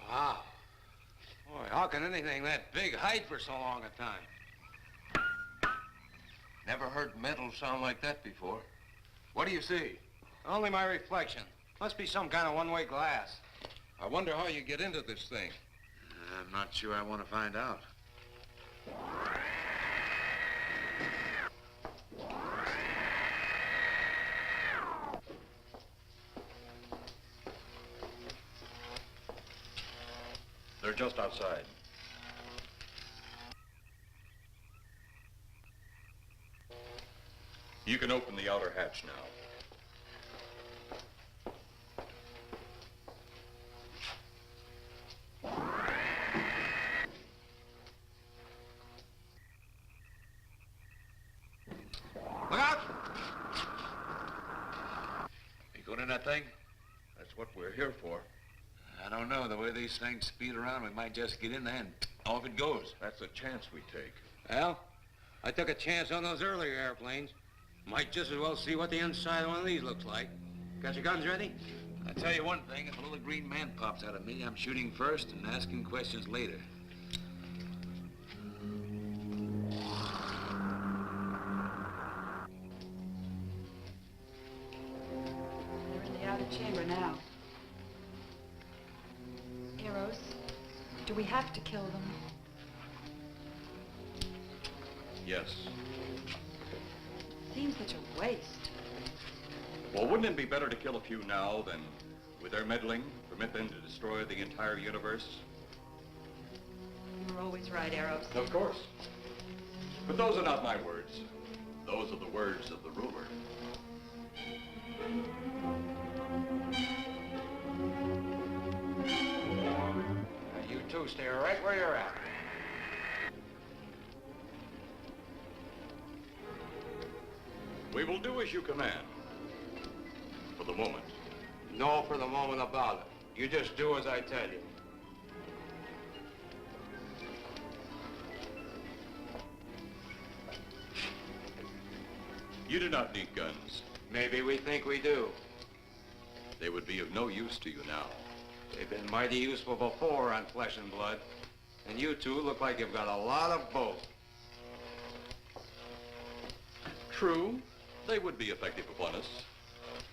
Wow. Boy, how can anything that big hide for so long a time? Never heard metal sound like that before. What do you see? Only my reflection. Must be some kind of one-way glass. I wonder how you get into this thing. I'm not sure I want to find out. They're just outside. You can open the outer hatch now. Look out! You going in that thing? That's what we're here for. I don't know. The way these things speed around, we might just get in there and off it goes. That's a chance we take. Well, I took a chance on those earlier airplanes. Might just as well see what the inside of one of these looks like. Got your guns ready? I'll tell you one thing. If a little green man pops out of me, I'm shooting first and asking questions later. They're in the outer chamber now. Eros, do we have to kill them? Yes. Seems such a waste. Well, wouldn't it be better to kill a few now than, with their meddling, permit them to destroy the entire universe? You're always right, Eros. Of course. But those are not my words. Those are the words of the ruler. You two stay right where you're at. We will do as you command. For the moment. No for the moment about it. You just do as I tell you. You do not need guns. Maybe we think we do. They would be of no use to you now. They've been mighty useful before on flesh and blood. And you two look like you've got a lot of both. True. They would be effective upon us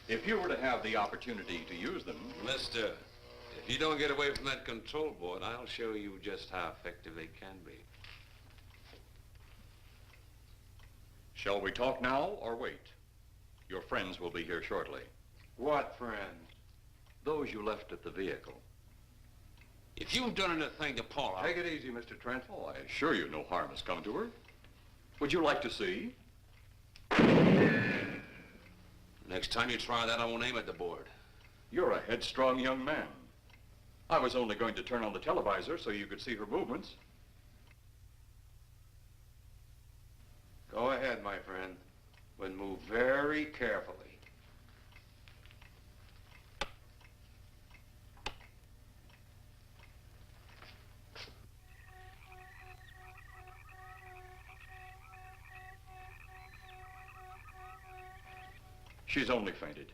if you were to have the opportunity to use them. Mister, if you don't get away from that control board, I'll show you just how effective they can be. Shall we talk now or wait? Your friends will be here shortly. What friend? Those you left at the vehicle. If you've done anything to Paula... Take it easy, Mr. Trent. Oh, I assure you no harm has come to her. Would you like to see? Next time you try that, I won't aim at the board. You're a headstrong young man. I was only going to turn on the televisor so you could see her movements. Go ahead, my friend, but move very carefully. She's only fainted.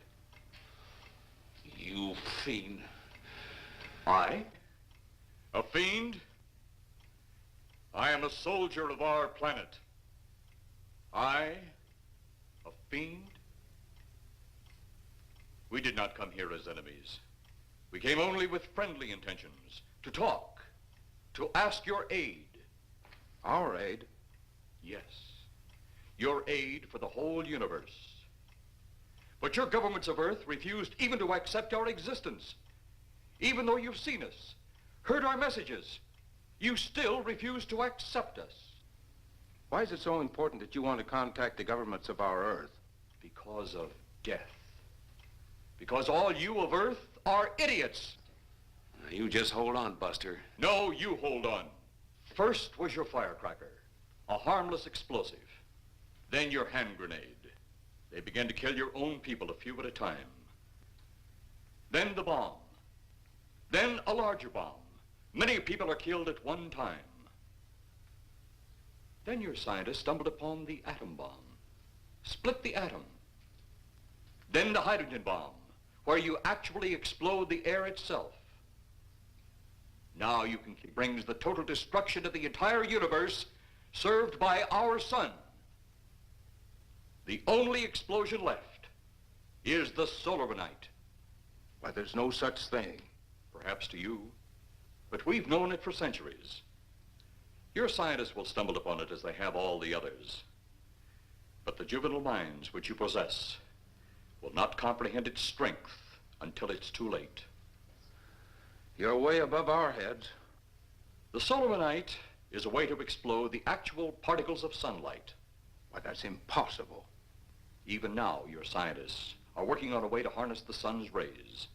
You fiend. I? A fiend? I am a soldier of our planet. I? A fiend? We did not come here as enemies. We came only with friendly intentions, to talk, to ask your aid. Our aid? Yes, your aid for the whole universe. But your governments of Earth refused even to accept our existence. Even though you've seen us, heard our messages, you still refuse to accept us. Why is it so important that you want to contact the governments of our Earth? Because of death. Because all you of Earth are idiots. Now, you just hold on, Buster. No, you hold on. First was your firecracker, a harmless explosive. Then your hand grenade. They began to kill your own people a few at a time. Then the bomb. Then a larger bomb. Many people are killed at one time. Then your scientists stumbled upon the atom bomb. Split the atom. Then the hydrogen bomb, where you actually explode the air itself. Now you can brings the total destruction of the entire universe served by our sun. The only explosion left is the solarite. Why, there's no such thing. Perhaps to you, but we've known it for centuries. Your scientists will stumble upon it as they have all the others. But the juvenile minds which you possess will not comprehend its strength until it's too late. You're way above our heads. The solarite is a way to explode the actual particles of sunlight. Why, that's impossible. Even now, your scientists are working on a way to harness the sun's rays.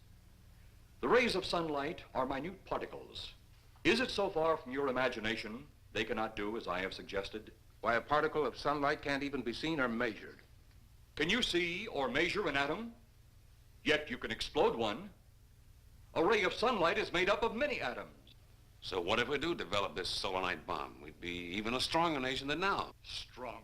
The rays of sunlight are minute particles. Is it so far from your imagination they cannot do as I have suggested? Why, a particle of sunlight can't even be seen or measured. Can you see or measure an atom? Yet you can explode one. A ray of sunlight is made up of many atoms. So what if we do develop this solarite bomb? We'd be even a stronger nation than now. Stronger.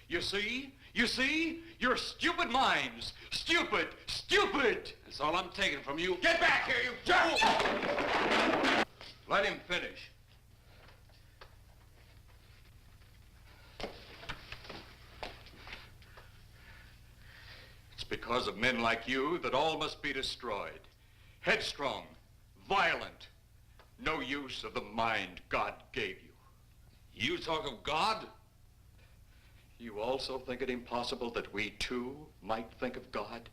You see? You see? Your stupid minds. Stupid! Stupid! That's all I'm taking from you. Get back here, you fool! Let him finish. It's because of men like you that all must be destroyed. Headstrong, violent, no use of the mind God gave you. You talk of God? You also think it impossible that we too might think of God?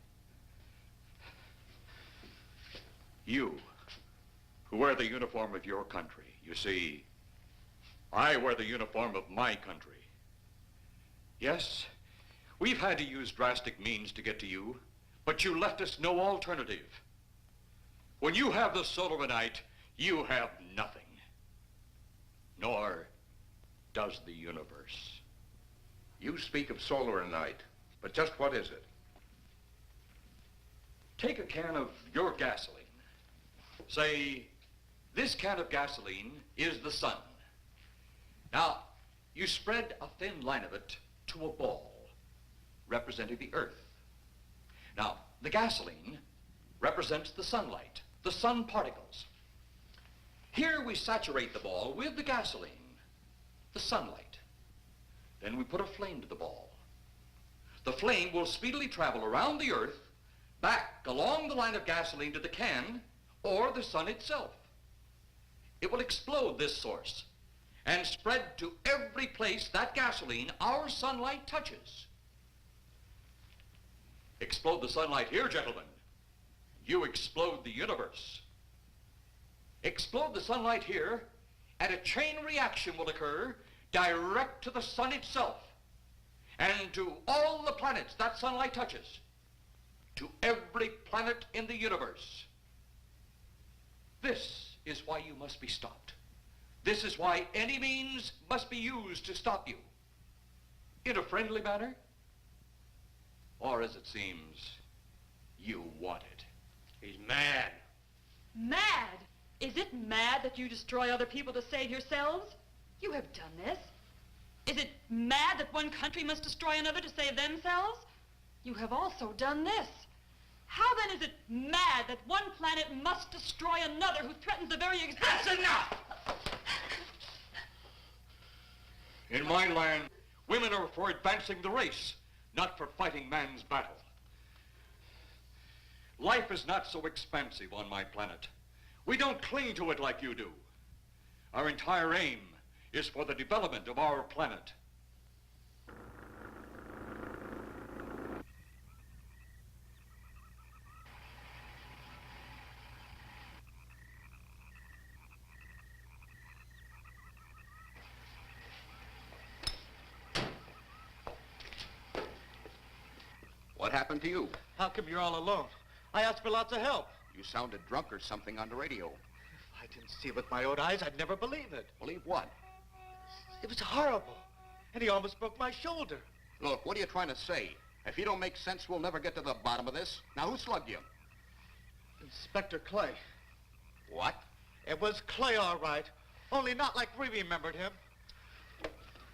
You, who wear the uniform of your country, you see, I wear the uniform of my country. Yes, we've had to use drastic means to get to you, but you left us no alternative. When you have the solarite, you have nothing. Nor does the universe. You speak of solarite, but just what is it? Take a can of your gasoline. Say, this can of gasoline is the sun. Now, you spread a thin line of it to a ball, representing the earth. Now, the gasoline represents the sunlight, the sun particles. Here we saturate the ball with the gasoline, the sunlight. Then we put a flame to the ball. the flame will speedily travel around the Earth, back along the line of gasoline to the can, or the sun itself. It will explode this source and spread to every place that gasoline, our sunlight, touches. Explode the sunlight here, gentlemen. You explode the universe. Explode the sunlight here, and a chain reaction will occur direct to the sun itself and to all the planets that sunlight touches, to every planet in the universe. This is why you must be stopped. This is why any means must be used to stop you. In a friendly manner, or as it seems, you want it. He's mad. Mad? Is it mad that you destroy other people to save yourselves? You have done this. Is it mad that one country must destroy another to save themselves? You have also done this. How then is it mad that one planet must destroy another who threatens the very existence? That's enough! In my land, women are for advancing the race, not for fighting man's battle. Life is not so expansive on my planet. We don't cling to it like you do. Our entire aim is for the development of our planet. What happened to you? How come you're all alone? I asked for lots of help. You sounded drunk or something on the radio. If I didn't see it with my own eyes, I'd never believe it. Believe what? It was horrible. And he almost broke my shoulder. Look, what are you trying to say? If you don't make sense, we'll never get to the bottom of this. Now, who slugged you? Inspector Clay. What? It was Clay, all right. Only not like we remembered him.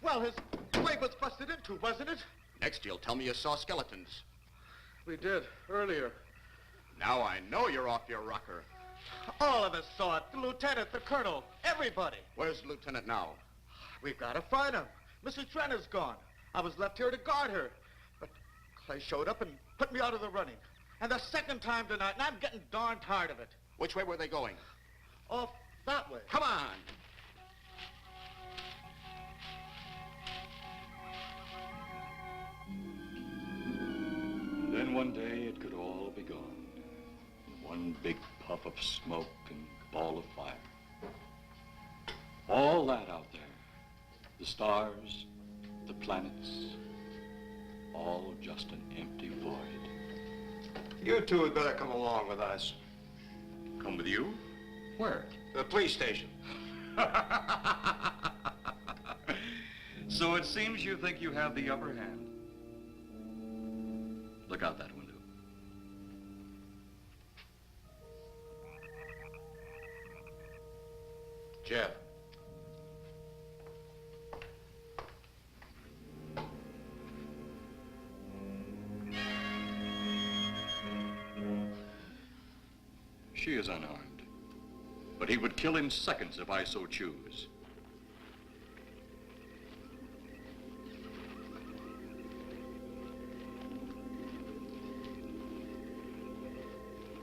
Well, his leg was busted into, wasn't it? Next, you'll tell me you saw skeletons. We did, earlier. Now I know you're off your rocker. All of us saw it. The lieutenant, the colonel, everybody. Where's the lieutenant now? We've got to find him. Mrs. Trent is gone. I was left here to guard her. But Clay showed up and put me out of the running. And the second time tonight, and I'm getting darn tired of it. Which way were they going? Off that way. Come on. Then one day it could all be gone. One big puff of smoke and ball of fire. All that out there, the stars, the planets, all just an empty void. You two had better come along with us. Come with you? Where? The police station. So it seems you think you have the upper hand. Look out that window. Jeff. She is unarmed, but he would kill in seconds if I so choose.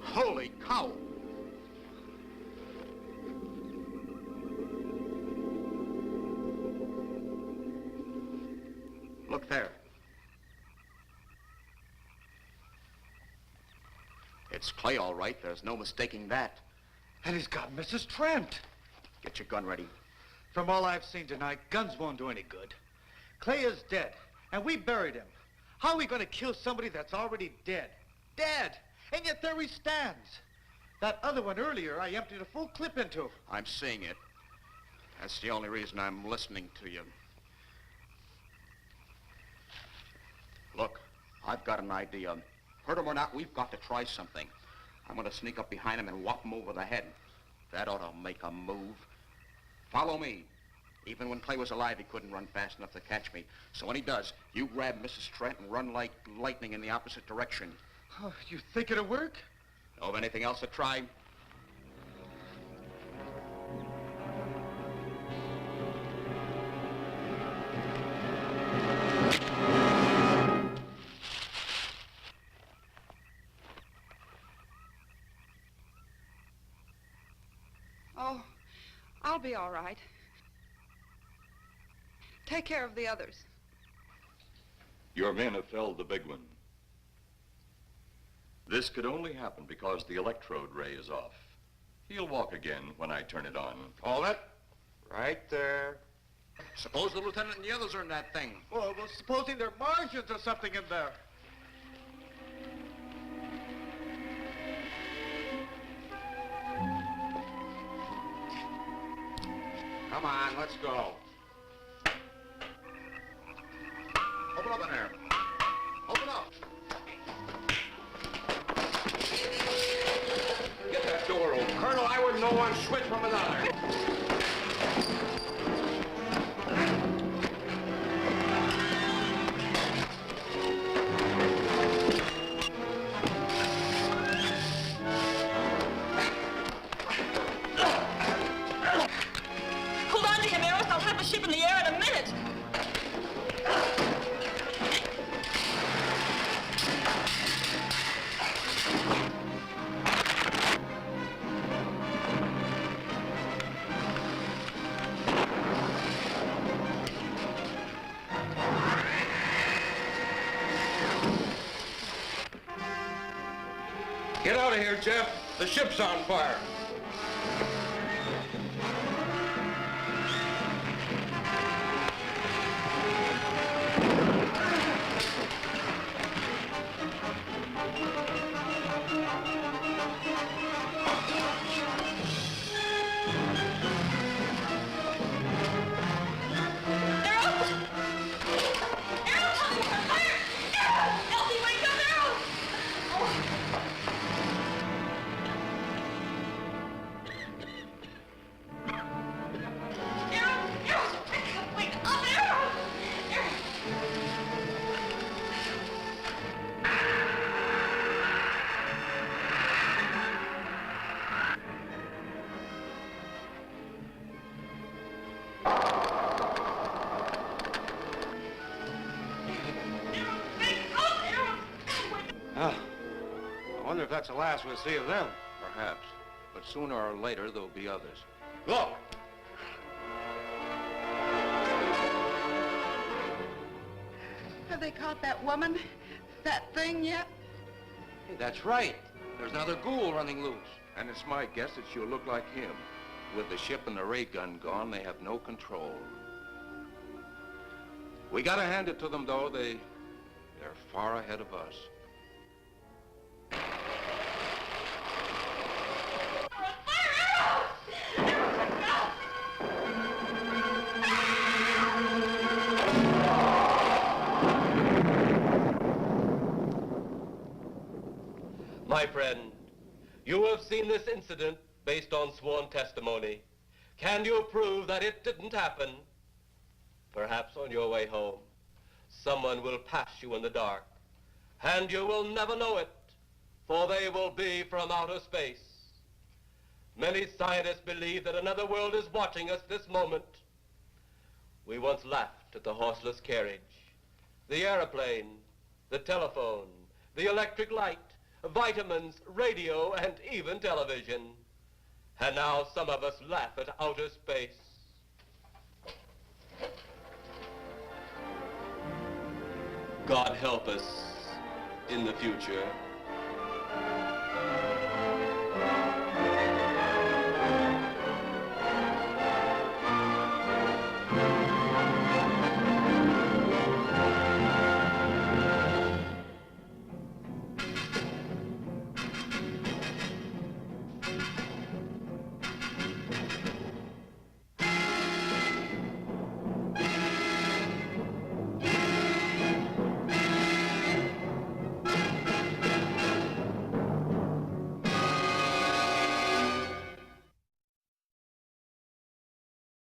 Holy cow! Look there. It's Clay, all right. There's no mistaking that. And he's got Mrs. Trent. Get your gun ready. From all I've seen tonight, guns won't do any good. Clay is dead, and we buried him. How are we going to kill somebody that's already dead? Dead! And yet there he stands. That other one earlier, I emptied a full clip into. I'm seeing it. That's the only reason I'm listening to you. Look, I've got an idea. Hurt him or not, we've got to try something. I'm going to sneak up behind him and whop him over the head. That ought to make a move. Follow me. Even when Clay was alive, he couldn't run fast enough to catch me. So when he does, you grab Mrs. Trent and run like lightning in the opposite direction. Oh, you think it'll work? Know of anything else to try? Oh, I'll be all right. Take care of the others. Your men have felled the big one. This could only happen because the electrode ray is off. He'll walk again when I turn it on. Hold it. Right there. Suppose the lieutenant and the others are in that thing. Well, supposing there are Martians or something in there. Come on, let's go. Open up in there. Open up. Get that door open. Colonel, I wouldn't know one switch from another. Hold on to him, Eros. I'll have the ship in the air in a minute. Get out of here, Jeff. The ship's on fire. I wonder if that's the last we'll see of them. Perhaps. But sooner or later, there'll be others. Look! Have they caught that woman? That thing yet? Hey, that's right. There's another ghoul running loose. And it's my guess that she'll look like him. With the ship and the ray gun gone, they have no control. We gotta hand it to them, though. They're far ahead of us. My friend, you have seen this incident based on sworn testimony. Can you prove that it didn't happen? Perhaps on your way home, someone will pass you in the dark, and you will never know it, for they will be from outer space. Many scientists believe that another world is watching us this moment. We once laughed at the horseless carriage, the airplane, the telephone, the electric light, vitamins, radio, and even television. And now some of us laugh at outer space. God help us in the future.